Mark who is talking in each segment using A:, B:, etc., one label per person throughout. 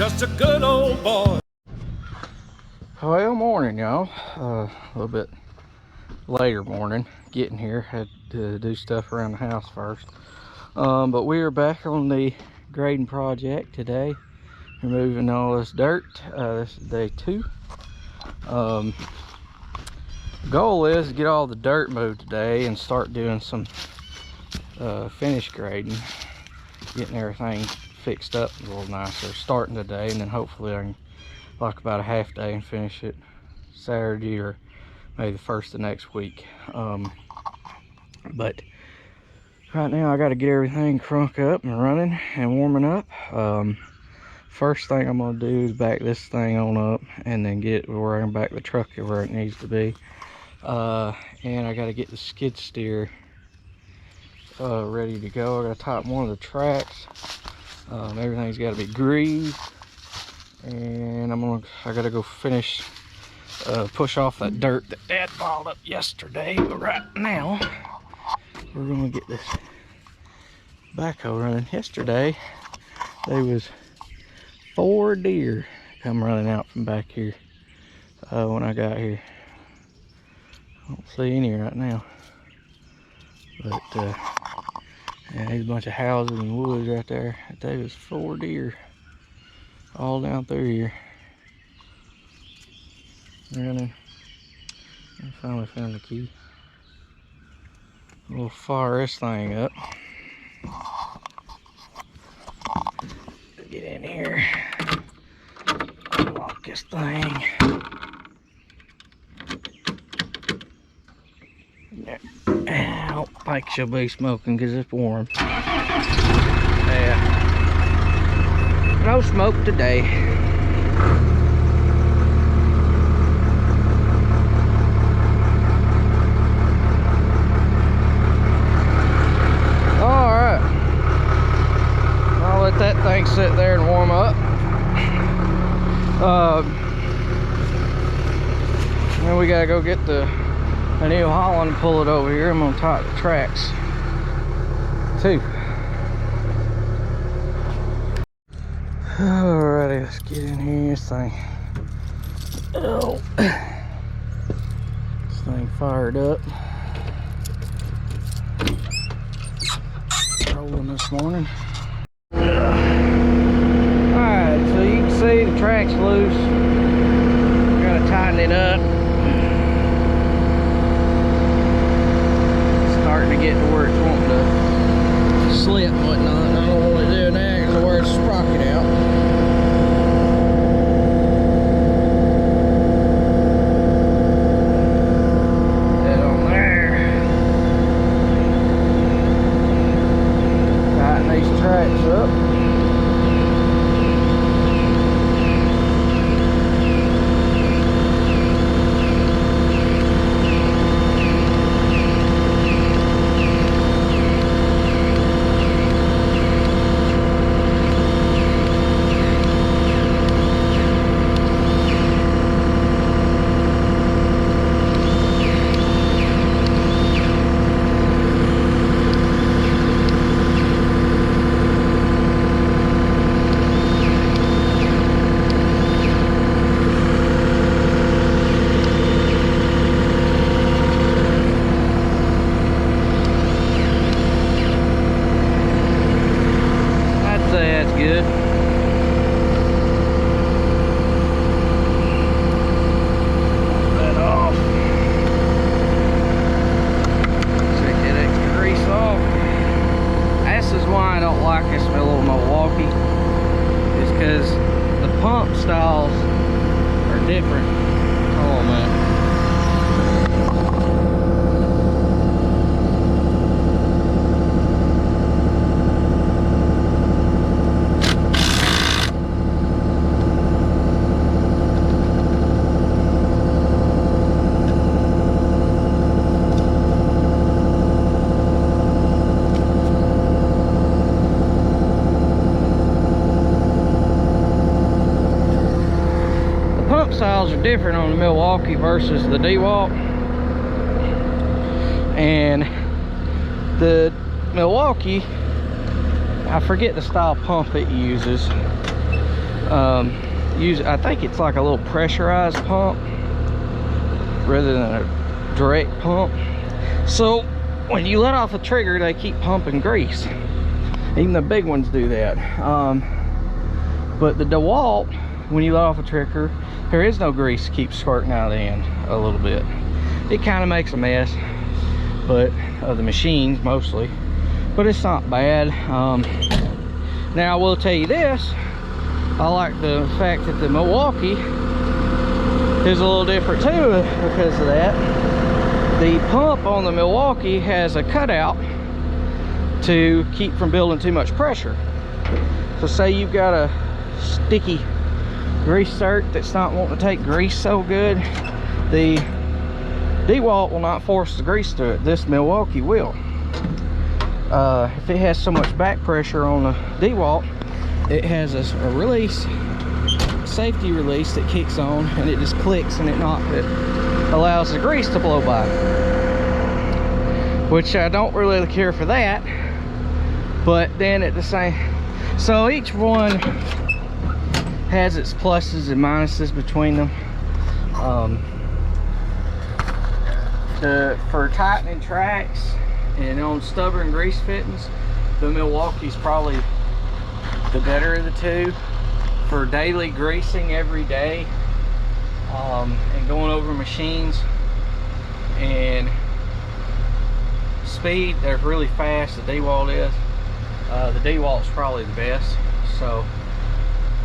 A: just a good old boy.
B: Well, morning, y'all. A little bit later morning getting here. Had to do stuff around the house first. But we are back on the grading project today, removing all this dirt. This is day 2. The goal is to get all the dirt moved today and start doing some finish grading, getting everything fixed up a little nicer starting today, and then hopefully I can like about a half day and finish it Saturday or maybe the first of next week. But right now I got to get everything crunk up and running and warming up. First thing I'm gonna do is back this thing on up and then get where I can back the truck where it needs to be. And I got to get the skid steer ready to go. I got to tighten one of the tracks. Everything's got to be greased, and I got to go finish push off that dirt that Dad piled up yesterday. But right now we're gonna get this backhoe running. Yesterday there was 4 deer come running out from back here when I got here. I don't see any right now, but yeah, there's a bunch of houses and woods right there. There was 4 deer all down through here running. I finally found the key. We'll fire this thing up. Get in here. Lock this thing. I don't think she'll be smoking because it's warm. Yeah. No smoke today. Alright. I'll let that thing sit there and warm up. Then we gotta go get a New Holland and pull it over here. I'm gonna tighten the tracks too. Alrighty, let's get in here. This thing, this thing fired up. Rolling this morning. Alright, so you can see the track's loose. Gotta tighten it up. Starting to get to where it's wanting to slip and whatnot. I don't want to do that because of where it's sprocket out. That on there. Tighten these tracks up. Good. That off. Take that extra grease off. This is why I don't like this little Milwaukee. Is because the pump styles are different. Hold on, man. Styles are different on the Milwaukee versus the DeWalt, and the Milwaukee, I forget the style pump it uses, I think it's like a little pressurized pump rather than a direct pump. So when you let off the trigger, they keep pumping grease. Even the big ones do that. But the DeWalt, when you let off the trigger, there is no grease to keep squirting out of the end a little bit. It kind of makes a mess, but of the machines mostly, but it's not bad. Now I will tell you this, I like the fact that the Milwaukee is a little different too because of that. The pump on the Milwaukee has a cutout to keep from building too much pressure. So say you've got a sticky grease zerk that's not wanting to take grease so good, the DeWalt will not force the grease to it. This Milwaukee will. If it has so much back pressure on the DeWalt, it has a release, safety release that kicks on, and it just clicks, and it allows the grease to blow by. Which I don't really care for that, but then at the same, so each one has its pluses and minuses between them. For tightening tracks and on stubborn grease fittings, the Milwaukee's probably the better of the two. For daily greasing every day, and going over machines and speed, they're really fast. The DeWalt is. The DeWalt's probably the best. So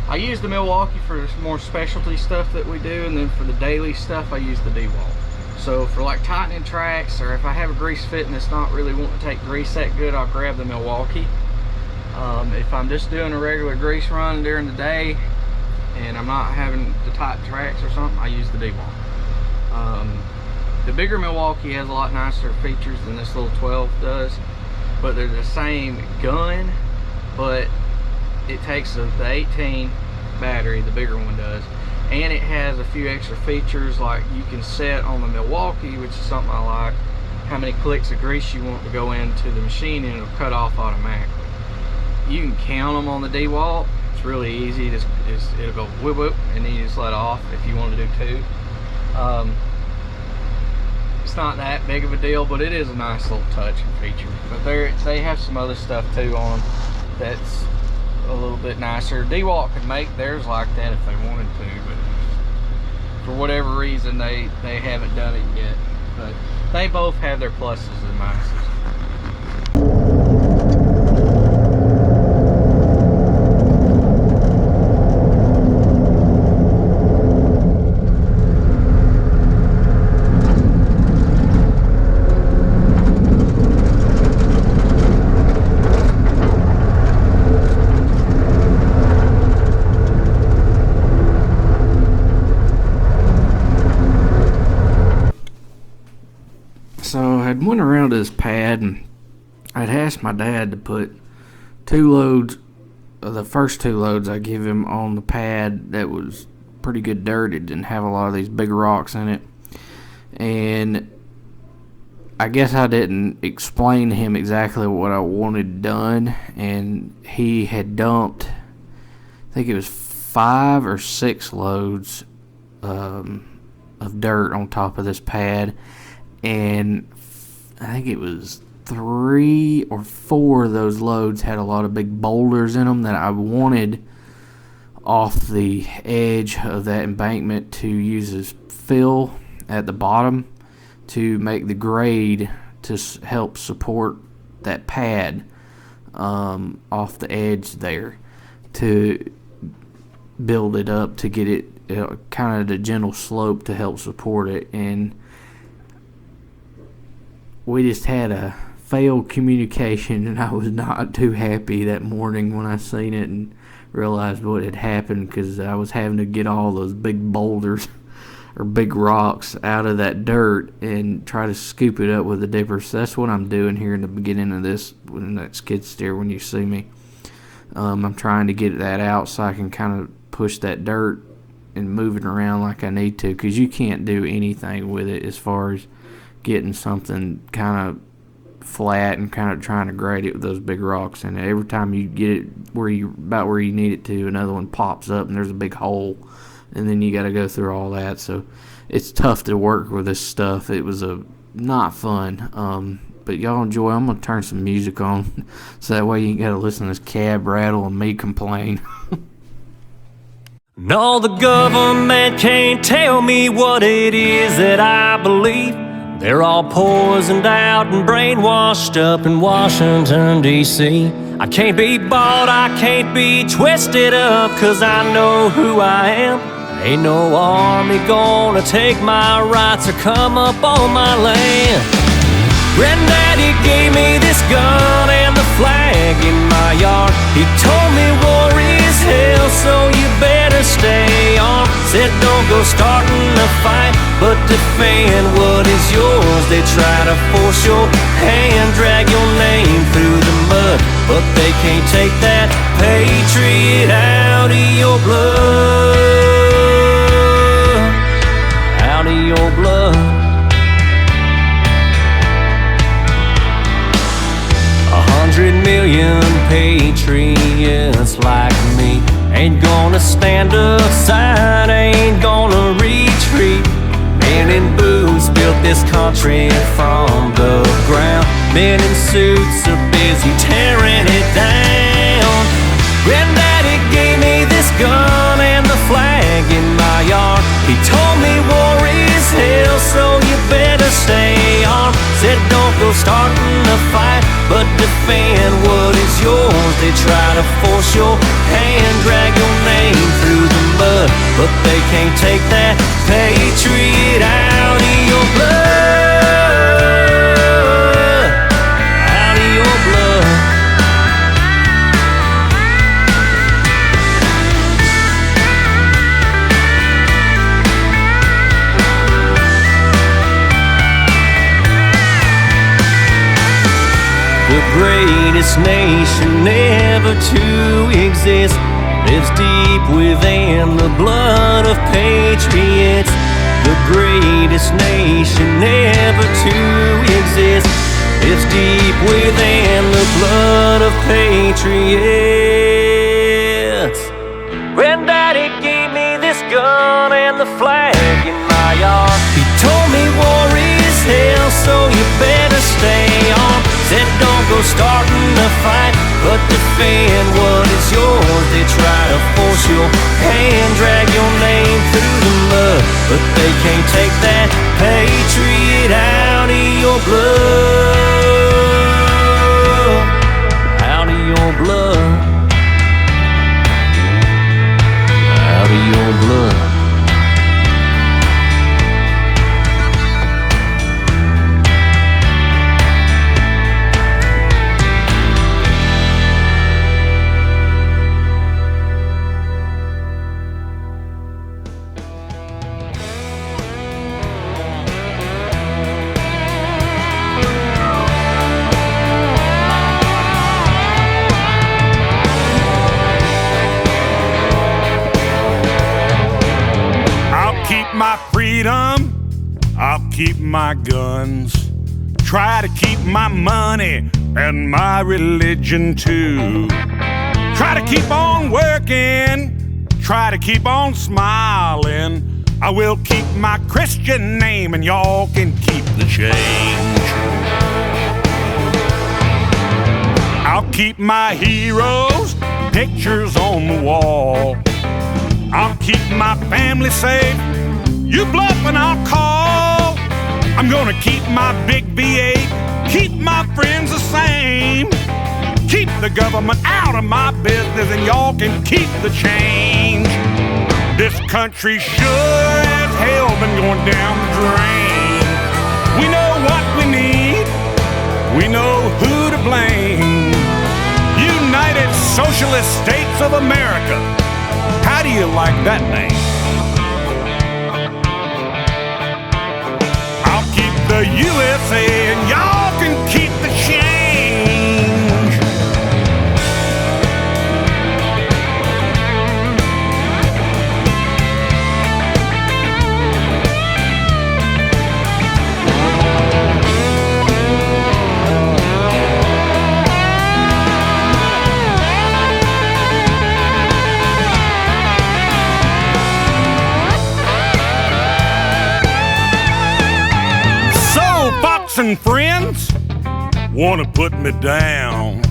B: I use the Milwaukee for more specialty stuff that we do, and then for the daily stuff I use the DeWalt. So for like tightening tracks, or if I have a grease fitting that's not really wanting to take grease that good, I'll grab the Milwaukee. If I'm just doing a regular grease run during the day and I'm not having to tighten tracks or something, I use the DeWalt. The bigger Milwaukee has a lot nicer features than this little 12 does, but they're the same gun, but it takes the 18 battery, the bigger one does, and it has a few extra features, like you can set on the Milwaukee, which is something I like, how many clicks of grease you want to go into the machine, and it'll cut off automatically. You can count them on the DeWalt. It's really easy. It'll go whoop whoop, and then you just let off if you want to do two. It's not that big of a deal, but it is a nice little touch and feature. But they have some other stuff too on them that's a little bit nicer. DeWalt could make theirs like that if they wanted to, but for whatever reason they haven't done it yet. But they both have their pluses and minuses. So I went around to this pad, and I'd asked my dad to put 2 loads, the first 2 loads I give him on the pad that was pretty good dirt. It didn't have a lot of these big rocks in it, and I guess I didn't explain to him exactly what I wanted done, and he had dumped, I think it was 5 or 6 loads of dirt on top of this pad, and I think it was 3 or 4 of those loads had a lot of big boulders in them that I wanted off the edge of that embankment to use as fill at the bottom to make the grade to help support that pad off the edge there, to build it up to get it kind of the gentle slope to help support it. And we just had a failed communication, and I was not too happy that morning when I seen it and realized what had happened, because I was having to get all those big boulders or big rocks out of that dirt and try to scoop it up with a dipper. So that's what I'm doing here in the beginning of this, when that skid steer, when you see me. I'm trying to get that out so I can kind of push that dirt and move it around like I need to, because you can't do anything with it as far as getting something kind of flat and kind of trying to grade it with those big rocks. And every time you get it about where you need it to, another one pops up and there's a big hole, and then you got to go through all that. So it's tough to work with this stuff. It was not fun. But y'all enjoy. I'm gonna turn some music on, so that way you ain't gotta listen to this cab rattle and me complain.
A: No, the government can't tell me what it is that I believe. They're all poisoned out and brainwashed up in Washington, D.C. I can't be bought, I can't be twisted up, 'cause I know who I am. Ain't no army gonna take my rights or come up on my land. Granddaddy gave me this gun and the flag in my yard. He told me war is hell, so you better stay armed. Said don't go starting a fight, but defend what is yours. They try to force your hand, drag your name through the mud, but they can't take that patriot out of your blood. Out of your blood. 100 million patriots like me ain't gonna stand aside, ain't gonna retreat. Men in boots built this country from the ground. Men in suits are busy tearing it down. Granddaddy gave me this gun and the flag in my yard. He told me war is hell, so you better stay armed. Said don't go starting a fight, but defend what is yours. They try to force your hand, drag your name through the mud, but they can't take that patriot out of your blood. Out of your blood. The greatest nation ever to exist lives deep within the blood of patriots. The greatest nation ever to exist lives deep within the blood of patriots. Granddaddy gave me this gun and the flag in my yard. He told me war is hell, so you better stay on. Said don't go starting a fight, but defend what is yours. They try to force your hand, drag your name through the mud, but they can't take that patriot out of your blood. Out of your blood. Out of your blood.
C: I'll keep my guns, try to keep my money and my religion too. Try to keep on working, try to keep on smiling. I will keep my Christian name and y'all can keep the change. I'll keep my heroes' pictures on the wall. I'll keep my family safe. You bluff and I'll call. I'm gonna keep my big V8, keep my friends the same. Keep the government out of my business and y'all can keep the change. This country sure as hell been going down the drain. We know what we need, we know who to blame. United Socialist States of America. How do you like that name? The USA and y'all can keep the change. Fox and friends wanna put me down.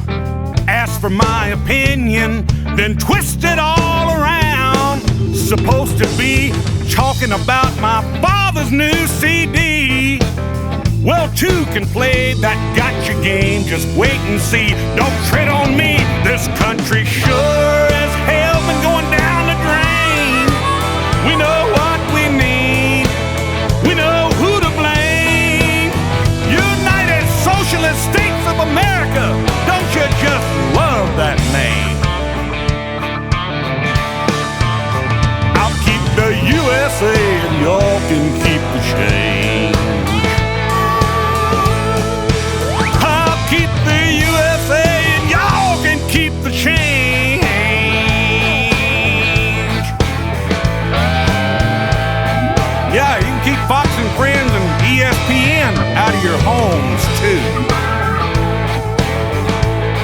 C: Ask for my opinion, then twist it all around. Supposed to be talking about my father's new CD. Well, two can play that gotcha game, just wait and see. Don't tread on me, this country sure as hell been going down the drain. We know what we need, we know who to blame. United Socialist States of America, don't you just love that name? I'll keep the USA and y'all can keep the change. I'll keep the USA and y'all can keep the change. Yeah, you can keep Fox and Friends and ESPN out of your homes too.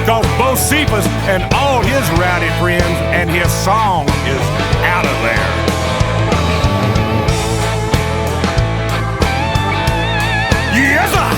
C: 'Cause Bo Cephas and all his rowdy friends and his song is out of there. Yes, sir.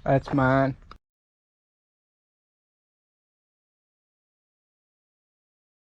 B: That's mine.